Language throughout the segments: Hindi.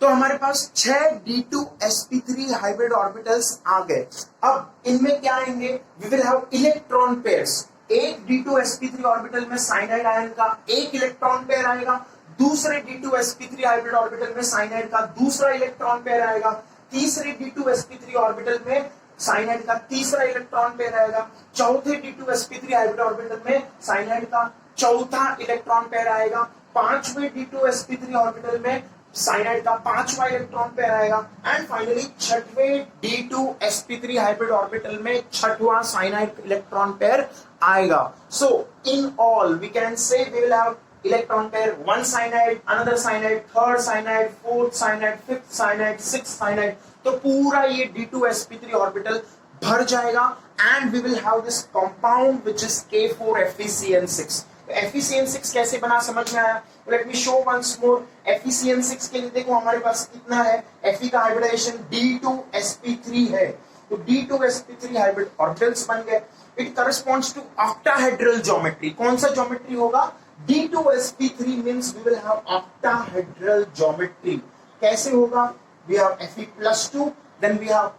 तो हमारे पास 6 d2sp3 हाइब्रिड ऑर्बिटल्स आ गए। अब इनमें क्या आएंगे, we will have electron pairs. एक d2sp3 ऑर्बिटल में साइनाइड आयन का एक इलेक्ट्रॉन पेयर आएगा, दूसरे d2sp3 हाइब्रिड ऑर्बिटल में साइनाइड का दूसरा इलेक्ट्रॉन पेयर आएगा, तीसरे d2sp3 ऑर्बिटल में साइनाइड का तीसरा इलेक्ट्रॉन पेयर आएगा, चौथे d2sp3 हाइब्रिड ऑर्बिटल में साइनाइड का चौथा इलेक्ट्रॉन पेयर आएगा, पांचवें d2sp3 ऑर्बिटल में साइनाइड का पांचवा इलेक्ट्रॉन पेयर आएगा, एंड फाइनली छठवें d2sp3 हाइब्रिड ऑर्बिटल में छठवां साइनाइड इलेक्ट्रॉन पेयर आएगा। So in all we can say we will have electron pair, one cyanide, another cyanide, third cyanide, fourth cyanide, fifth cyanide, sixth cyanide. तो पूरा ये d2sp3 ऑर्बिटल भर जाएगा and we will have this compound which is K4FeCN6। FeCN6 कैसे बना समझ में आया? Let me show once more. FeCN6 के लिए देखो हमारे पास कितना है, Fe का हाइब्रिडाइजेशन d2sp3 है, तो d2sp3 हाइब्रिड ऑर्बिटल्स बन गए। It corresponds to octahedral geometry. कौन सा ज्योमेट्री होगा? d2sp3 means we will have octahedral geometry. कैसे होगा? We have Fe+2, then we have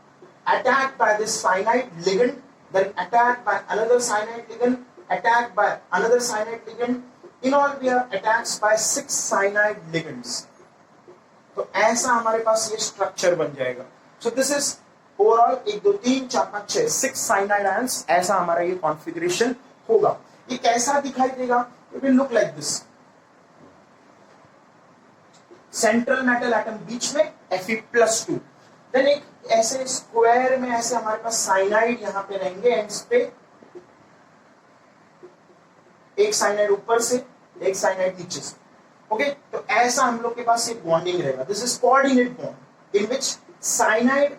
attacked by this cyanide ligand, then attacked by another cyanide ligand, attacked by another cyanide ligand. In all we have attacks by 6 cyanide ligands. तो ऐसा हमारे पास ये स्ट्रक्चर बन जाएगा। So this is overall 1 2 3 4 5 6 6 cyanide ions, ऐसा हमारा ये कॉन्फ़िगरेशन होगा। ये कैसा दिखाई देगा? It will look like this. Central metal atom बीच में Fe+2, देन एक ऐसे स्क्वायर में ऐसे हमारे पास साइनाइड यहाँ पे रहेंगे एंड्स पे, एक साइनाइड ऊपर से एक साइनाइड नीचे से। ओके, तो ऐसा हम लोग के पास ये बॉन्डिंग रहेगा। This is coordinate bond in which cyanide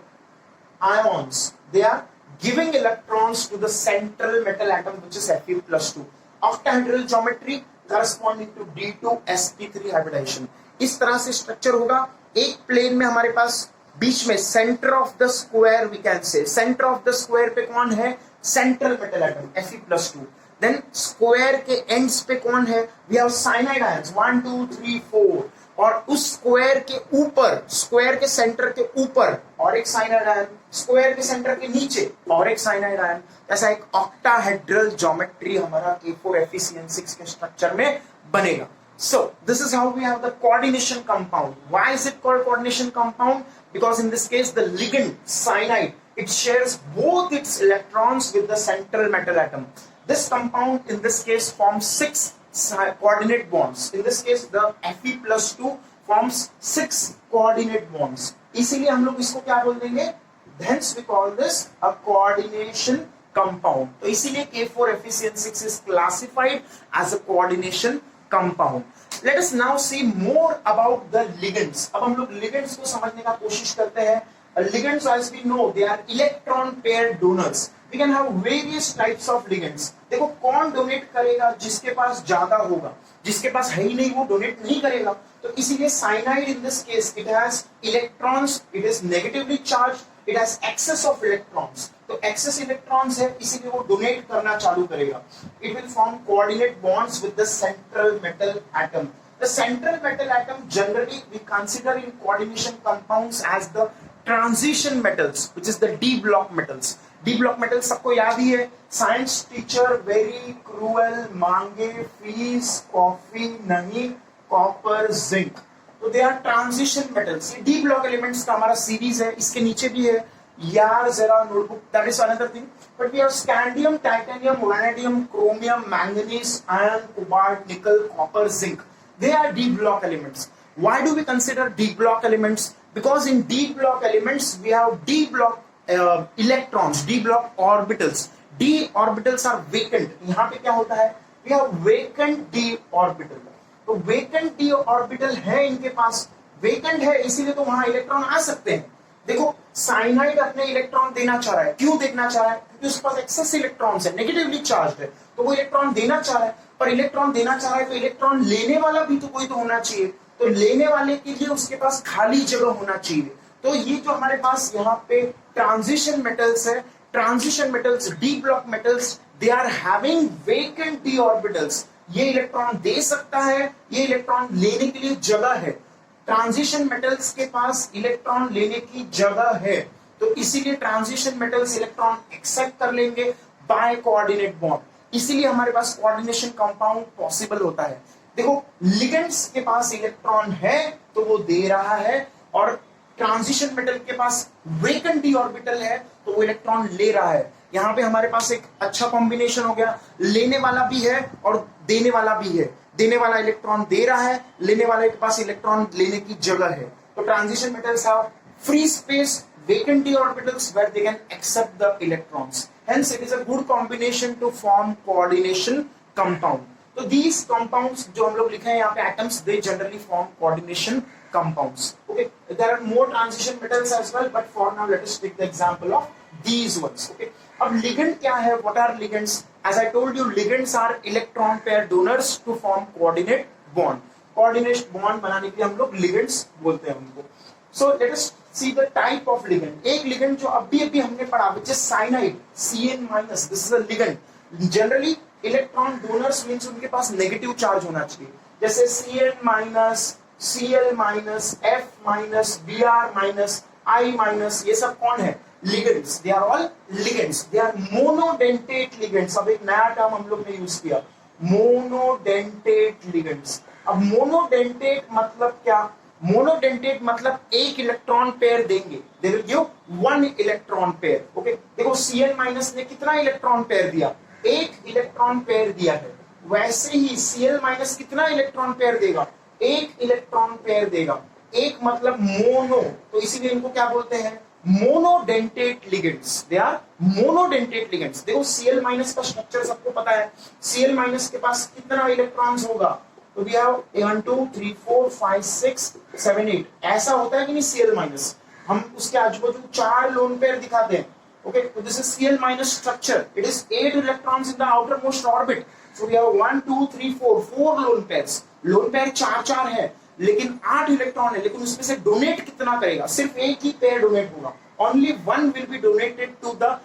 ions they are giving electrons to the central metal atom which is Fe+2। Octahedral geometry corresponding to d2sp3 hybridisation. इस तरह से स्ट्रक्चर होगा। एक प्लेन में हमारे पास बीच में centre of the square, we can say centre of the square पे कौन है? Central metal atom Fe+2। Then square के एंड्स पे कौन है? वी हैव साइनाइड आयंस 1 2 3 4, और उस स्क्वायर के ऊपर, स्क्वायर के सेंटर के ऊपर और एक साइनाइड आयन, स्क्वायर के सेंटर के नीचे और एक साइनाइड आयन। ऐसा एक ऑक्टाहेड्रल ज्योमेट्री हमारा K4FeCN6 के स्ट्रक्चर में बनेगा। So this is how we have the coordination compound. Why is it called coordination compound? Because in this case the ligand cyanide, it shares both its electrons with the central metal atom. This compound in this case forms 6 coordinate bonds. In this case the Fe+2 forms 6 coordinate bonds. इसीलिए हम लोग इसको क्या बोल देंगे? Hence we call this a coordination compound. तो इसीलिए K4FeCN6 is classified as a coordination compound. Let us now see more about the ligands. अब हम लोग ligands को समझने का कोशिश करते हैं। Ligands, as we know, they are electron pair donors. We can have various types of ligands. देखो कौन डोनेट करेगा? जिसके पास ज्यादा होगा, जिसके पास है ही नहीं वो डोनेट नहीं करेगा। तो इसीलिए cyanide in this case it has electrons, it is negatively charged, it has excess of electrons. तो excess electrons है, इसीलिए वो डोनेट करना चालू करेगा। It will form coordinate bonds with the central metal atom. The central metal atom generally we consider in coordination compounds as the transition metals, which is the D block metals. D block metals सबको याद ही है। साइंस टीचर वेरी क्रूएल मांगे फीस कॉफी नहीं कॉपर जिंक। तो दे आर ट्रांजिशन मेटल्स। ये डी ब्लॉक एलिमेंट्स का हमारा सीरीज है, इसके नीचे भी है यार जरा notebook, that is another thing. But we have scandium, titanium, vanadium, chromium, manganese, iron, cobalt, nickel, copper, zinc. They are D block elements. Why do we consider D block elements? Because in D block elements we have D block electrons, D block orbitals. D orbitals are vacant. यहाँ पे क्या होता है? We have vacant D orbital. तो vacant D orbital है इनके पास, vacant है इसीलिए तो वहां इलेक्ट्रॉन आ सकते हैं। देखो साइनाइड अपने इलेक्ट्रॉन देना चाह रहा है, क्यों देना चाह रहा है? क्योंकि उसके पास एक्सेस इलेक्ट्रॉन्स है, नेगेटिवली चार्ज्ड है, तो वो इलेक्ट्रॉन देना चाह रहा है। पर इलेक्ट्रॉन देना चाह रहा है तो इलेक्ट्रॉन लेने वाला भी तो कोई तो होना चाहिए, तो लेने वाले के लिए उसके पास खाली जगह होना चाहिए। तो ये जो हमारे पास यहाँ पे ट्रांजिशन मेटल्स है, transition metals, D block metals, they are having vacant D orbitals. ये इलेक्ट्रॉन दे सकता है, ये इलेक्ट्रॉन लेने के लिए जगह है। ट्रांजिशन मेटल्स के पास इलेक्ट्रॉन लेने की जगह है, तो इसीलिए ट्रांजिशन मेटल्स इलेक्ट्रॉन एक्सेप्ट कर लेंगे बाय कोऑर्डिनेट बॉन्ड, इसीलिए हमारे पास कोऑर्डिनेशन कंपाउंड पॉसिबल होता है। देखो लिगेंड्स के पास इलेक्ट्रॉन है तो वो दे रहा है, और ट्रांजिशन मेटल के पास वेकेंट डी ऑर्बिटल है तो वो इलेक्ट्रॉन ले रहा है। यहां पे हमारे पास एक अच्छा कॉम्बिनेशन हो गया, लेने वाला भी है और देने वाला भी है। देने वाला इलेक्ट्रॉन दे रहा है, लेने वाले के पास इलेक्ट्रॉन लेने की जगह है। तो transition metals have free space, vacant d orbitals where they can accept the electrons. Hence it is a good combination to form coordination compound. So these compounds जो हम लोग लिखे हैं यहाँ पे atoms, they generally form coordination compounds. Okay, there are more transition metals as well, but for now let us take the example of these ones. Okay, अब ligand क्या है? What are ligands? As I told you, ligands are electron pair donors to form coordinate bond. Coordinate bond बनाने के लिए हम लोग ligands बोलते हैं उनको. So let us see the type of ligand. एक ligand जो अभी हमने पढ़ा, which is cyanide, Cn minus. This is a ligand. Generally electron donors means उनके पास negative charge होना चाहिए, जैसे Cn minus, Cl minus, F minus, Br minus, I minus, ये सब कौन है? Ligands. They are all ligands. They are monodentate ligands. अब एक नया टर्म हम लोग ने यूज किया, monodentate ligands. अब monodentate मतलब क्या? मोनोडेंटेट मतलब एक इलेक्ट्रॉन पेयर देंगे, they will give one electron pair. Okay, देखो Cn माइनस ने कितना इलेक्ट्रॉन पेयर दिया? एक इलेक्ट्रॉन पेयर दिया है। वैसे ही Cl माइनस कितना इलेक्ट्रॉन पेयर देगा? एक इलेक्ट्रॉन पेयर देगा। एक मतलब मोनो, तो इसीलिए इनको क्या बोलते हैं? Monodentate ligands. They are monodentate ligands. देखो Cl माइनस का स्ट्रक्चर सबको पता है। Cl माइनस के पास कितना इलेक्ट्रॉन्स होगा? तो we have 1 2 3 4 5 6 7 8 ऐसा होता है कि नहीं? Cl माइनस हम उसके आजू बाजू 4 लोन पेयर दिखाते हैं। ओके, तो this is Cl minus structure. It is 8 electrons in the outermost orbit. So we have 1 2 3 4 lone pairs. Lone pair 4 है, लेकिन 8 इलेक्ट्रॉन है, लेकिन उसमें से डोनेट कितना करेगा? सिर्फ एक ही पेयर डोनेट होगा। Only one will be donated to the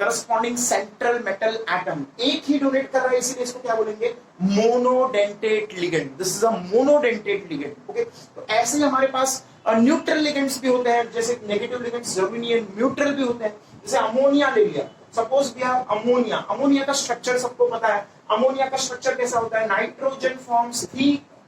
corresponding central metal atom. एक ही डोनेट कर रहा है, इसीलिए इसको क्या बोलेंगे? Monodentate ligand. This is a monodentate ligand. Okay, तो ऐसे ही हमारे पास न्यूट्रल लिगेंड्स भी होते हैं, जैसे नेगेटिव लिगेंड्स जरूरी नहीं है, न्यूट्रल भी होते हैं। जैसे अमोनिया ले लिया, suppose we have ammonia. Ammonia का स्ट्रक्चर सबको पता है। अमोनिया का स्ट्रक्चर कैसा होता है? Nitrogen forms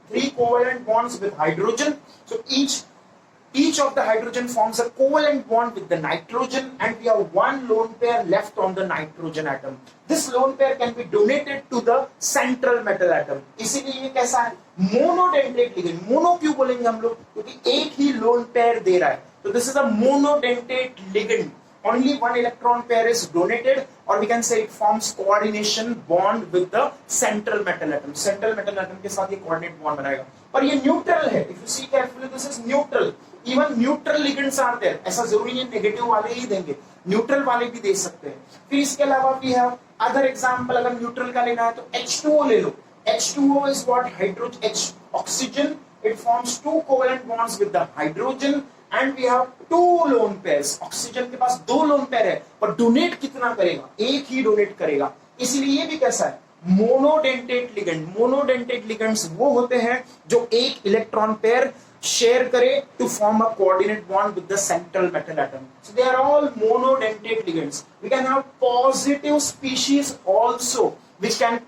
three covalent bonds with hydrogen. So each of the hydrogen forms a covalent bond with the nitrogen, and we have one lone pair left on the nitrogen atom. This lone pair can be donated to the central metal atom. इसीलिए ये कैसा है? Monodentate ligand. मोनो क्यों बोलेंगे हम लोग? क्योंकि एक ही लोन पेयर दे रहा है। तो this is a monodentate ligand. Only one electron pair is donated, or we can say it forms coordination bond with the central metal atom. Central metal atom के साथ ये coordinate bond बनाएगा। पर ये neutral है। If you see carefully, this is neutral. Even neutral ligands are there. ऐसा जरूरी नहीं negative वाले ही देंगे, neutral वाले भी दे सकते हैं। फिर इसके अलावा we have other example। अगर neutral का लेना है तो H2O ले लो। H2O is what? Hydrogen, H, oxygen. It forms two covalent bonds with the hydrogen. And we have two lone pairs. Oxygen के पास 2 लोन पेयर है, पर डोनेट कितना करेगा? एक ही डोनेट करेगा। इसीलिए ये भी कैसा है? Monodentate ligand. मोनोडेंटेट लिगेंड्स वो होते हैं जो एक इलेक्ट्रॉन पेयर शेयर करे to form a coordinate bond with the central metal atom. So they are all monodentate ligands. We can have positive species also which can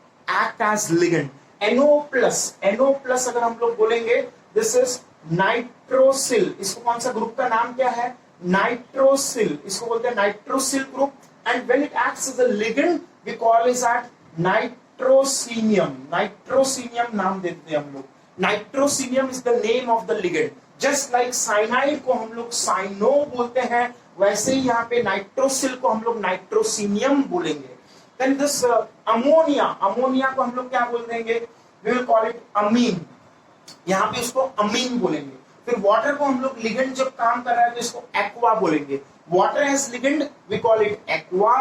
act as ligand. NO+ अगर हम लोग बोलेंगे, दिस इज नाइट्रोसिल। इसको कौन सा ग्रुप का नाम क्या है? नाइट्रोसिल। इसको बोलते हैं nitrosyl group. And when it acts as a ligand we call it at nitrosonium. Nitrosonium नाम देते हैं हम लोग। Nitrosonium is the name of the ligand. Just like cyanide को हम लोग साइनो बोलते हैं, वैसे ही यहाँ पे नाइट्रोसिल को हम लोग नाइट्रोसिनियम बोलेंगे। देन दिस अमोनिया, अमोनिया को हम लोग क्या बोल देंगे? वी विल कॉल इट अमीन। यहाँ पे उसको अमीन बोलेंगे। फिर वाटर को हम लोग लिगेंड जब काम कर रहा है तो इसको एक्वा बोलेंगे। Water as ligand we call it aqua.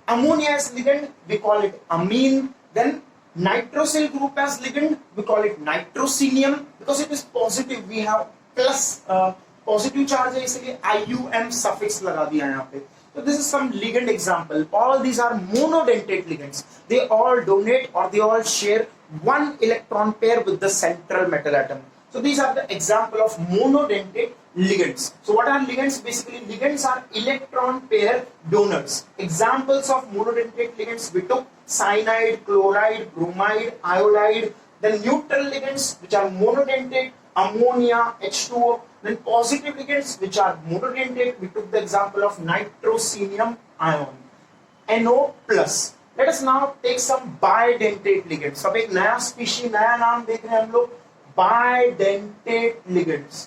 Ammonia as ligand we call it amine. Then nitrosyl group as ligand we call it nitrosonium, because it is positive. We have plus positive charge है, इसलिए IUM सफिक्स लगा दिया यहाँ पे। So this is some ligand example. All these are monodentate ligands. They all donate or they all share one electron pair with the central metal atom. So these are the example of monodentate ligands. So what are ligands? Basically ligands are electron pair donors. Examples of monodentate ligands we took cyanide, chloride, bromide, iodide. Then neutral ligands which are monodentate, ammonia, H2O. Then positive ligands which are monodentate, we took the example of nitrocinium ion, NO plus. Let us now take some bidentate ligands. अब एक नया स्पीशी, नया नाम देख रहे हैं हम लोग, bidentate ligands.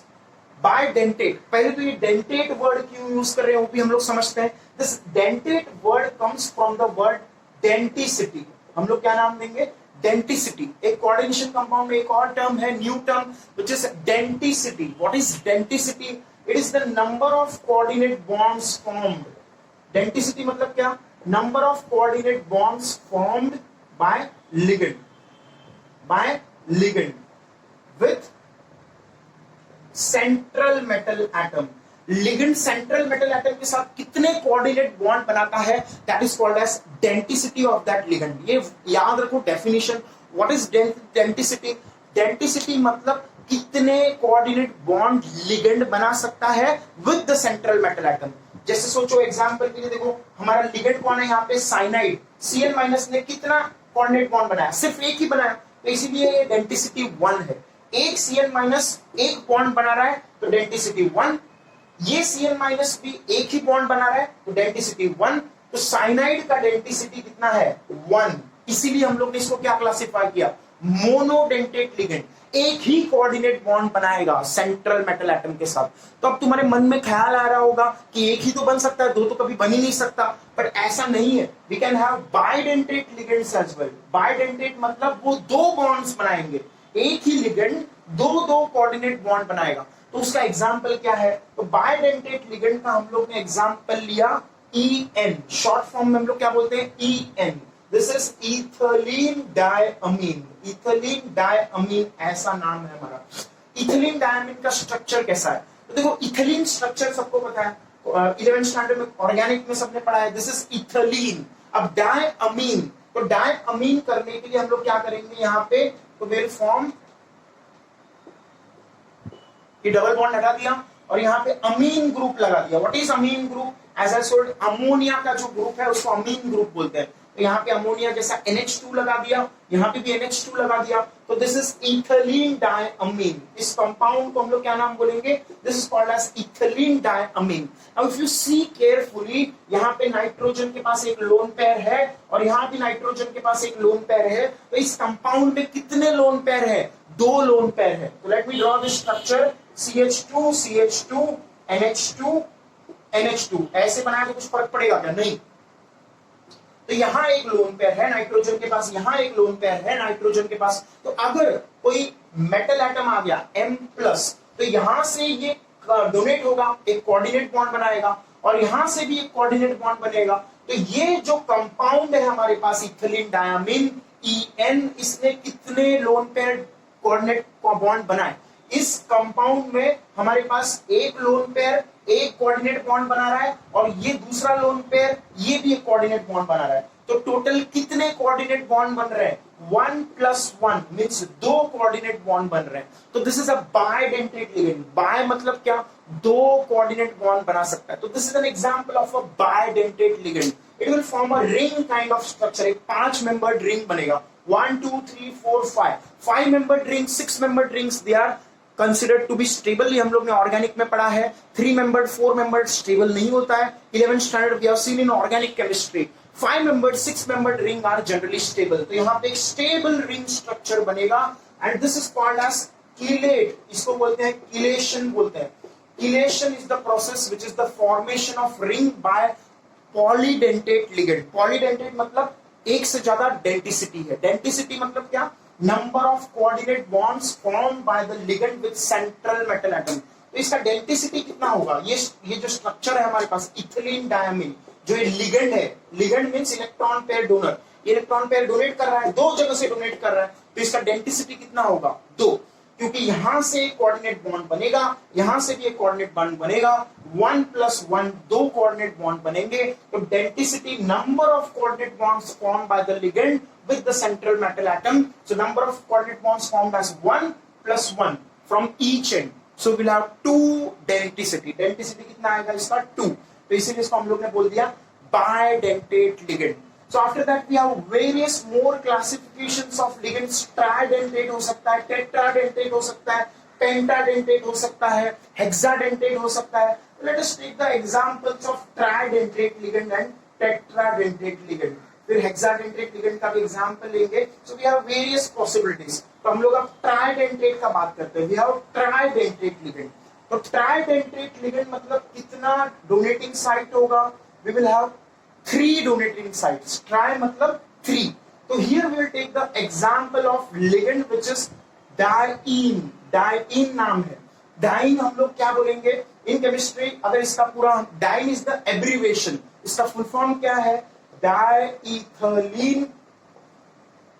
Bidentate, पहले तो ये dentate वर्ड क्यों यूज कर रहे हैं वो भी हम लोग समझते हैं. This dentate word comes from the word denticity. हम लोग क्या नाम देंगे? Denticity. एक कोऑर्डिनेशन कंपाउंड में एक और टर्म है, new term, which is denticity. What is denticity? It is the number of coordinate bonds formed. Denticity मतलब क्या? Number of coordinate bonds formed by ligand with central metal atom. Ligand central metal atom के साथ कितने coordinate bond बनाता है, that is called as denticity of that ligand. ये याद रखो definition. What is denticity? Denticity मतलब कितने coordinate bond ligand बना सकता है with the central metal atom. जैसे सोचो एग्जांपल के लिए देखो, हमारा लिगेंड कौन है यहाँ पे? साइनाइड. Cl- ने कितना कोऑर्डिनेट बॉन्ड बनाया? सिर्फ एक ही बनाया, तो इसीलिए डेंटिसिटी 1 है. एक Cl- एक बॉन्ड बना रहा है तो डेंटिसिटी 1. ये Cl- भी एक ही बॉन्ड बना रहा है तो डेंटिसिटी 1. तो साइनाइड का डेंटिसिटी कितना है? 1. इसीलिए हम लोग ने इसको क्या क्लासिफाई किया? Monodentate ligand. एक ही कोऑर्डिनेट बॉन्ड बनाएगा सेंट्रल मेटल एटम के साथ. तो अब तुम्हारे मन में ख्याल आ रहा होगा कि एक ही तो बन सकता है, दो तो कभी बन ही नहीं सकता. बट ऐसा नहीं है. We can have bidentate ligands as well. Bidentate मतलब वो दो बॉन्ड्स बनाएंगे. एक ही लिगेंड दो कोऑर्डिनेट बॉन्ड बनाएगा. तो उसका एग्जांपल क्या है? तो बाइडेंटेट लिगेंड का हम लोग ने एग्जांपल लिया EN. शॉर्ट फॉर्म में हम लोग क्या बोलते हैं? EN. This is ethylene diamine. Ethylene diamine ऐसा नाम है हमारा. Ethylene diamine का स्ट्रक्चर कैसा है? तो देखो इथिलीन स्ट्रक्चर सबको पता है, 11th स्टैंडर्ड में ऑर्गेनिक में सबने पढ़ा है. This is ethylene. अब डायअमीन, तो डायअमीन करने के लिए हम लोग क्या करेंगे यहाँ पे? तो विल फॉर्म, ये डबल बॉन्ड लगा दिया और यहाँ पे अमीन ग्रुप लगा दिया. What is amine group? As I said, ammonia का जो ग्रुप है उसको अमीन ग्रुप बोलते हैं. तो यहाँ पे अमोनिया जैसा NH2 लगा दिया, यहाँ पे भी NH2 लगा दिया. तो दिस इज इथिलीन डायअमीन. इस कंपाउंड को हम लोग क्या नाम बोलेंगे? This is called as ethylene diamine. Now if you see carefully, यहाँ पे नाइट्रोजन के पास एक लोन पेयर है और यहाँ भी नाइट्रोजन के पास एक लोन पेयर है. तो इस कंपाउंड में कितने लोन पेयर है? 2 लोन पेयर है. तो let me draw this structure. CH2 CH2 NH2 NH2. ऐसे बनाया तो कुछ फर्क पड़ेगा क्या? नहीं. तो यहां एक लोन पेयर है नाइट्रोजन के पास, यहां एक लोन पेयर है नाइट्रोजन के पास. तो अगर कोई मेटल एटम आ गया M+, तो यहां से ये डोनेट होगा, एक कोऑर्डिनेट बॉन्ड बनाएगा और यहां से भी एक कोऑर्डिनेट बॉन्ड बनेगा. तो ये जो कंपाउंड है हमारे पास इथिलीन डायअमीन EN, इसने कितने लोन पेयर कोऑर्डिनेट बॉन्ड बनाए? इस कंपाउंड में हमारे पास एक लोन पेयर एक कोऑर्डिनेट बॉन्ड बना रहा है और ये दूसरा लोन पेयर ये भी एक कोऑर्डिनेट बॉन्ड बना रहा है. तो टोटल कितने कोऑर्डिनेट बॉन्ड बन रहे हैं? 1 + 1 मींस 2 कोऑर्डिनेट बॉन्ड बन रहे हैं. तो this is a bidentate ligand. Bi मतलब क्या? 2 कोऑर्डिनेट बॉन्ड बना सकता है. तो this is an example of a bidentate ligand. It will form a ring kind of structure. एक 5 मेंबर्ड रिंग बनेगा. 1 2 3 4 5 membered ring, 6 membered rings, they are considered to be stable. हम लोग ने ऑर्गेनिक में पढ़ा है. 3 मेंबर्ड 4 मेंबर्ड स्टेबल नहीं होता है. 11th standard we have seen in organic chemistry. 5 membered 6 membered ring are generally stable. तो यहाँ पे एक स्टेबल रिंग स्ट्रक्चर बनेगा and this is called as chelate. इसको बोलते हैं कीलेशन बोलते हैं. Chelation is the process which is the formation of ring by polydentate ligand. Polydentate मतलब एक से ज्यादा डेंटिसिटी है. डेंटिसिटी मतलब क्या? Number of coordinate bonds formed by the ligand with central metal atom. तो इसका डेंटिसिटी कितना होगा? ये जो स्ट्रक्चर है हमारे पास इथिलीन डायअमीन, जो ये लिगेंड है, ligand means electron pair donor. ये इलेक्ट्रॉन पेयर डोनेट कर रहा है, 2 जगह से डोनेट कर रहा है. तो इसका डेंसिटी कितना होगा? 2. क्योंकि यहां से एक कोऑर्डिनेट बॉन्ड बनेगा, यहां से भी एक कोऑर्डिनेट बॉन्ड बनेगा. 1 + 1 2 कोऑर्डिनेट बॉन्ड बनेंगे. तो density number of coordinate bonds formed by the ligand with the central metal atom. So number of coordinate bonds formed as 1 + 1. from each end. So we'll have 2 denticity. Denticity कितना आएगा इसका 2. तो इसीलिए इसको हम लोग ने बोल दिया bidentate ligand. So after that we have various more classifications of ligands. Tridentate हो सकता है, tetradentate हो सकता है, pentadentate हो सकता है, hexadentate हो सकता है. Let us take the examples of tridentate ligand and tetradentate ligand. फिर hexadentate ligand का भी एग्जांपल लेंगे. So we have various possibilities. तो हम लोग अब tridentate का बात करते हैं. We have tridentate ligand. तो tridentate ligand मतलब कितना डोनेटिंग साइट होगा? We will have 3 donating sites. Tri मतलब 3. तो here we will take the example of ligand which is diene. Diene नाम है. Diene हम लोग क्या बोलेंगे in chemistry? अगर इसका पूरा diene is the abbreviation. इसका full form क्या है? Diethylene.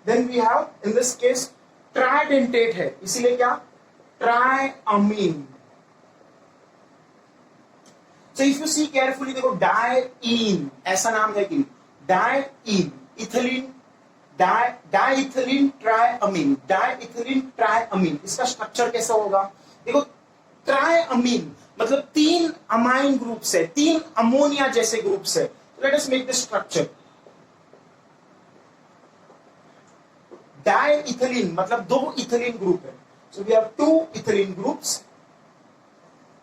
Then we have in this case tridentate है. इसीलिए क्या? Triamine. So if you see carefully देखो diene ऐसा नाम है कि diene ethylene diethylene triamine diethylene triamine इसका स्ट्रक्चर कैसा होगा? देखो triamine मतलब 3 अमाइन ग्रुप से 3 अमोनिया जैसे ग्रुप से. Let us make the structure. Diethylene मतलब 2 इथिलीन ग्रुप है. So we have 2 ethylene groups.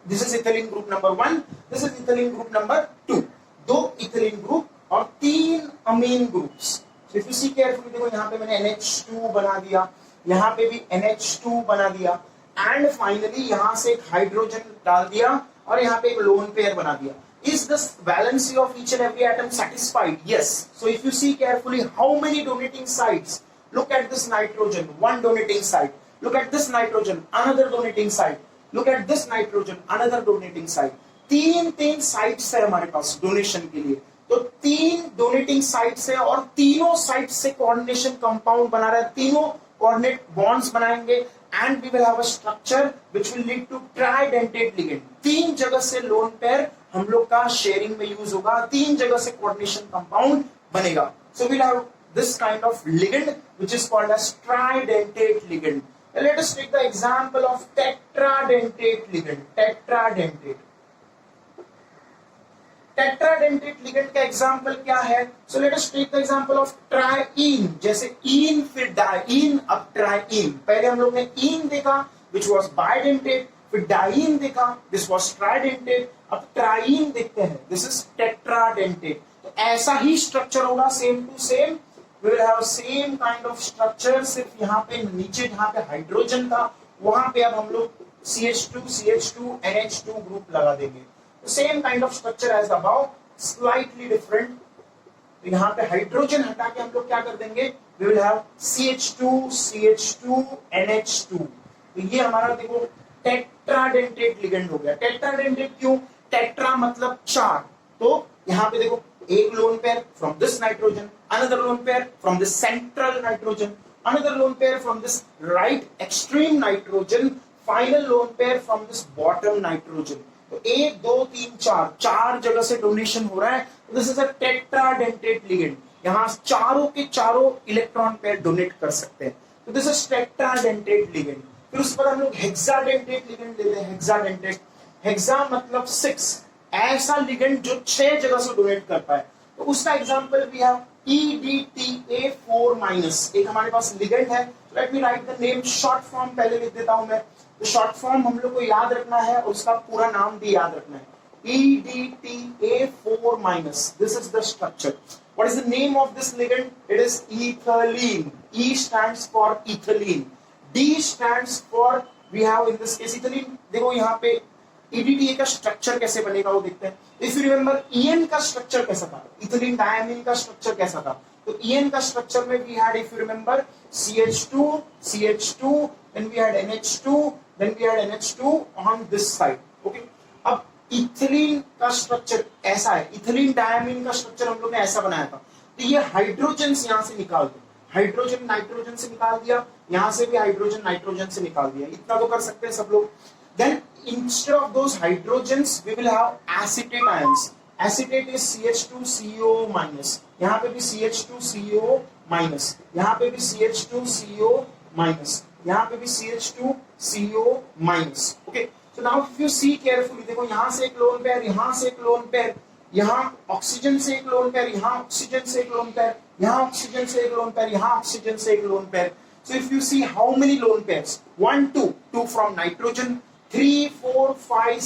This is ethylene group number 1. This is ethylene group number 2. 2 ethylene group और 3 amine groups. So if you see carefully देखो यहाँ पे मैंने NH2 बना दिया, यहाँ पे भी NH2 बना दिया, and finally यहाँ से एक हाइड्रोजन डाल दिया और यहाँ पे एक लोन पेयर बना दिया. Is the valency of each and every atom satisfied? Yes. So if you see carefully, how many donating sites? Look at this nitrogen, 1 donating site. Look at this nitrogen, another donating site. Look at this nitrogen, another donating site. 3 sites है हमारे पास डोनेशन के लिए. तो 3 डोनेटिंग साइट्स है और तीनों साइट से कोऑर्डिनेशन कंपाउंड बना रहा है. तीनों कोऑर्डिनेट बॉन्ड्स बनाएंगे and we will have a structure which will lead to tridentate ligand. 3 जगह से लोन पेयर हम लोग का शेयरिंग में यूज होगा. 3 जगह से कोऑर्डिनेशन कंपाउंड बनेगा. So we will have this kind of ligand which is called as tridentate ligand. Let us take the example of tetradentate ligand. Tetradentate ligand का example क्या है? So let us take the example of triene. जैसे ene फिर diene अब triene. पहले हम लोग ने ene देखा which was bidentate, फिर diene देखा this was tridentate, अब triene देखते हैं this is tetradentate. तो ऐसा ही स्ट्रक्चर होगा same to same. We will have same kind of structure. सिर्फ यहाँ पे नीचे जहाँ पे हाइड्रोजन था वहां पे अब हम लोग CH2 NH2 ग्रुप लगा देंगे. Same kind of structure as above, slightly different. तो यहाँ पे हाइड्रोजन हटा के हम लोग क्या कर देंगे? We will have CH2 NH2. तो ये हमारा देखो टेट्राडेंटेट लिगेंड हो गया. टेट्राडेंटेट क्यों? टेट्रा मतलब 4. तो यहाँ पे देखो एक lone pair from this nitrogen, another lone pair from this central nitrogen, another lone pair from this right extreme nitrogen, final lone pair from this bottom nitrogen. तो 1 2 3 4 जगह से डोनेशन हो रहा है. This is a tetradentate ligand. यहाँ चारों के चारों इलेक्ट्रॉन पेयर डोनेट कर सकते हैं. तो दिस इज टेट्राडेंटेट लिगेंड. फिर उस पर हम लोग हेक्साडेंटेट लिगेंड लेते हैं. हेक्साडेंटेट, हेक्सा मतलब 6, ऐसा लिगेंड जो 6 जगह से डोनेट करता है. तो उसका एग्जांपल भी है EDTA4-. एक हमारे पास लिगेंड है. Let me right the name, short form पहले लिख देता हूं मैं. तो शॉर्ट फॉर्म हम लोग को याद रखना है और उसका पूरा नाम भी याद रखना है. EDTA4-. This is the structure. What is the name of this ligand? It is ethylene. E stands for ethylene. D stands for, we have in this case ethylene. देखो यहाँ पे EDTA का स्ट्रक्चर कैसे बनेगा वो देखते हैं. If you remember, EN का स्ट्रक्चर कैसा था? इथिलीन डायमीन का स्ट्रक्चर कैसा था? तो EN का स्ट्रक्चर में we had, if you remember, CH2, then we had NH2, then we had NH2 on this side. Okay. अब इथिलीन का स्ट्रक्चर ऐसा है. इथिलीन डायमीन का स्ट्रक्चर हम लोग ने ऐसा बनाया था. तो ये हाइड्रोजन यहाँ से निकाल दो. हाइड्रोजन नाइट्रोजन से निकाल दिया, यहाँ से भी हाइड्रोजन नाइट्रोजन से निकाल दिया. इतना तो कर सकते हैं सब लोग. Then instead of those hydrogens, we will have acetate ions. Acetate is CH2CO-. यहाँ पे भी CH2CO-. यहाँ पे भी CH2CO-. यहाँ पे भी CH2 CO minus. Okay, so now if you see carefully, देखो यहां से एक लोन पेयर, यहां से एक लोन पेयर, यहां ऑक्सीजन से एक लोन पेयर, यहां ऑक्सीजन से एक लोन पेयर, यहां ऑक्सीजन से एक लोन पेयर, यहां ऑक्सीजन से एक lone pair. So if you see how many lone pairs, 1 2 from nitrogen, 3 4 5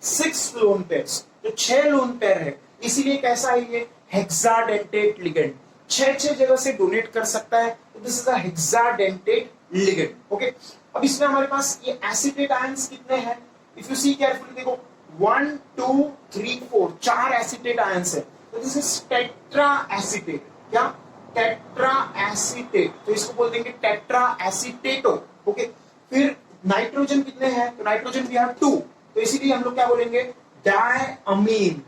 6 lone pairs, तो 6 lone pair है, इसीलिए कैसा है ये हेक्साडेंटेट लिगेंड, 6 जगह से डोनेट कर सकता है, तो this is a hexadentate ligand. Okay, अब इसमें हमारे पास ये एसिटेट आयंस कितने हैं, इफ यू सी केयरफुली, देखो 1 2 3 4 4 एसिटेट आयंस है, तो दिस इज टेट्रा एसिटेट। क्या? टेट्रा एसिटेट, तो इसको बोल देंगे टेट्रा एसिटेटो। ओके, फिर नाइट्रोजन कितने हैं, तो नाइट्रोजन भी है 2, तो इसीलिए हम लोग क्या बोलेंगे डायअमीन,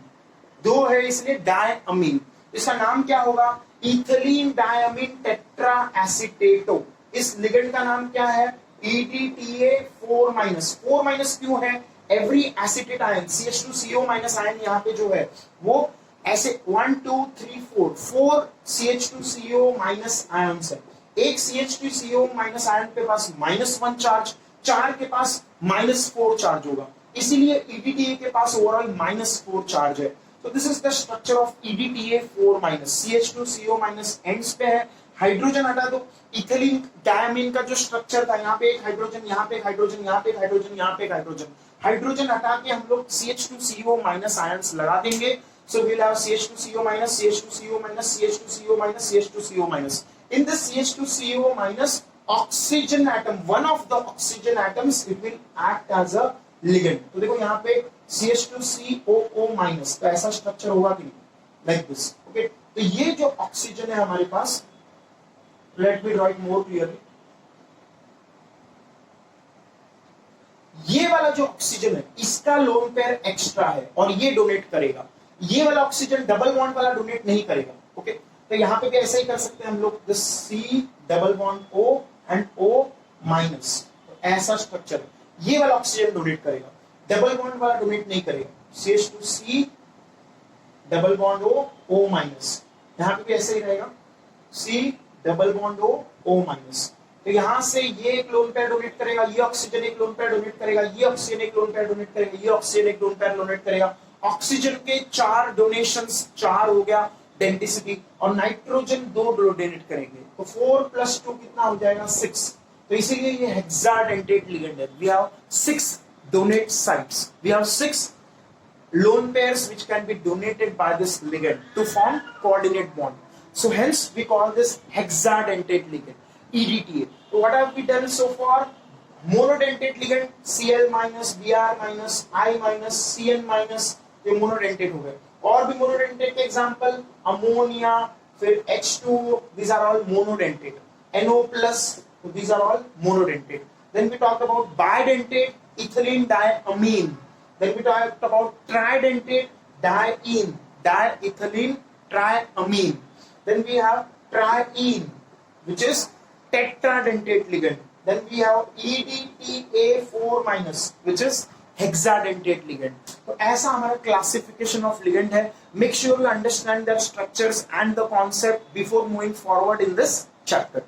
2 है इसलिए डायअमीन। इसका नाम क्या होगा, इथिलीन डायअमीन टेट्रा एसिटेटो। इस लिगेंड का नाम क्या है, EDTA 4-। 4- क्यों है, every acetate ion CH2CO- ion यहाँ पे जो है वो ऐसे 1 2 3 4 CH2CO- आयन्स है, एक CH2CO- आयन के पास -1 चार्ज, 4 के पास -4 चार्ज होगा, इसीलिए EDTA के पास ओवरऑल -4 चार्ज है। तो this is the structure of EDTA 4-। CH2CO- ends पे है, हाइड्रोजन हटा दो, इथिलीन डायमीन का जो स्ट्रक्चर था, यहाँ पे एक हाइड्रोजन, यहाँ पे एक हाइड्रोजन, यहाँ पे एक हाइड्रोजन, यहाँ पे एक हाइड्रोजन, हाइड्रोजन हटा के हम लोग CH2CO- आयन्स लगा देंगे। So we'll have CH2CO-, CH2CO-, CH2CO-, CH2CO-. In the CH2CO-, oxygen atom, one of the oxygen atoms, it will act as a ligand. तो देखो यहाँ पे CH2COO-, तो ऐसा स्ट्रक्चर होगा कि like this. Okay, तो ये जो ऑक्सीजन है हमारे पास, let me draw it more clearly. ये वाला जो ऑक्सीजन है इसका लोन पेयर एक्स्ट्रा है और ये डोनेट करेगा, ये वाला ऑक्सीजन डबल बॉन्ड वाला डोनेट नहीं करेगा। ओके, तो यहां पे भी ऐसा ही कर सकते हैं हम लोग, the C double bond O and O-, तो ऐसा स्ट्रक्चर है, ये वाला ऑक्सीजन डोनेट करेगा, डबल बॉन्ड वाला डोनेट नहीं करेगा, CH2C डबल बॉन्ड O-, यहां पे भी ऐसा ही रहेगा, C डबल बॉन्ड O-। तो यहां से ये एक लोन पेयर डोनेट करेगा, ये ऑक्सीजन एक लोन पेयर डोनेट करेगा, ये ऑक्सीजन एक लोन पेयर डोनेट करेगा, ये ऑक्सीजन एक लोन पेयर डोनेट करेगा। ऑक्सीजन के 4 डोनेशंस, 4 हो गया डेंसिटी, और नाइट्रोजन 2 डोनेट करेंगे, तो 4 + 2 कितना हो जाएगा 6। तो इसीलिए ये हेक्साडेंटेट लिगेंड है। We have 6 donate sites, we have 6 lone pairs which can be donated by this ligand to form coordinate bond. So hence we call this hexadentate ligand, EDTA. So what have we done so far? Monodentate ligand Cl-, Br-, I-, Cn-, ये मोनोडेंटेट हो गए। और भी मोनोडेंटेट के एग्जांपल अमोनिया, फिर H2, these are all monodentate, NO+, these are all monodentate. Then we talked about bidentate ethylene diamine. Then we talked about tridentate diene, diethylene triamine. Then we have triene, which is tetradentate ligand. Then we have EDTA 4-, which is hexadentate ligand. तो ऐसा हमारा classification of ligand है. Make sure you understand their structures and the concept before moving forward in this chapter.